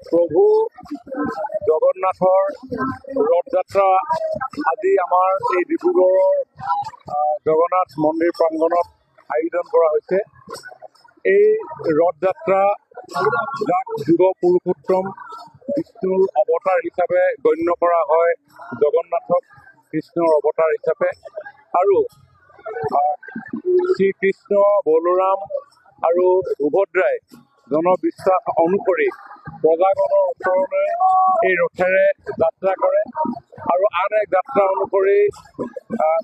প্ৰভু জগন্নাথৰ ৰথযাত্ৰা আজি আমাৰ এই ডিব্ৰুগড়ৰ জগন্নাথ মন্দিৰ প্ৰাংগণত আয়োজন কৰা হৈছে। এই ৰথযাত্ৰা যাক যুগ পুৰুষোত্তম বিষ্ণুৰ অৱতাৰ হিচাপে গণ্য কৰা হয়, জগন্নাথক কৃষ্ণৰ অৱতাৰ হিচাপে, আৰু শ্ৰীকৃষ্ণ বলোৰাম আৰু সুভদ্ৰাই জনবিশ্বাস অনুসৰি প্ৰজাগণৰ ওচৰলৈ এই ৰথেৰে যাত্ৰা কৰে। আৰু আন এক যাত্ৰা অনুসৰি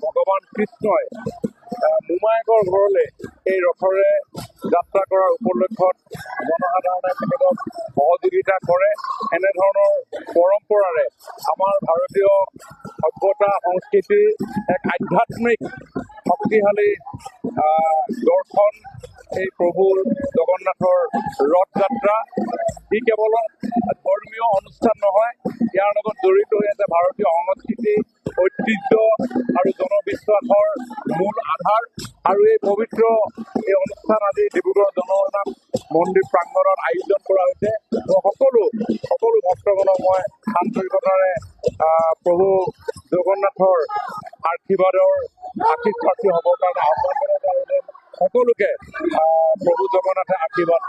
ভগৱান কৃষ্ণই মোমায়েকৰ ঘৰলৈ এই ৰথৰে যাত্ৰা কৰাৰ উপলক্ষত জনসাধাৰণে তেখেতক সহযোগিতা কৰে। এনেধৰণৰ পৰম্পৰাৰে আমাৰ ভাৰতীয় সভ্যতা সংস্কৃতিৰ এক আধ্যাত্মিক শক্তিশালী দৰ্শন এই প্ৰভু জগন্নাথৰ ৰথযাত্ৰা। ই কেৱল ধৰ্মীয় অনুষ্ঠান নহয়, ইয়াৰ লগত জড়িত হৈ আছে ভাৰতীয় সংস্কৃতি, ঐতিহ্য আৰু জনবিশ্বাসৰ মূল আধাৰ। আৰু এই পবিত্ৰ এই অনুষ্ঠান আজি ডিব্ৰুগড় জগন্নাথ মন্দিৰ প্ৰাংগণত আয়োজন কৰা হৈছে। সকলো ভক্তগণক মই আন্তৰিকতাৰে প্ৰভু জগন্নাথৰ আশীৰ্বাদৰ আশীষ হ'বৰ কাৰণে আহ্বান জনাইছোঁ। সকলোকে প্ৰভু জগন্নাথে আশীৰ্বাদ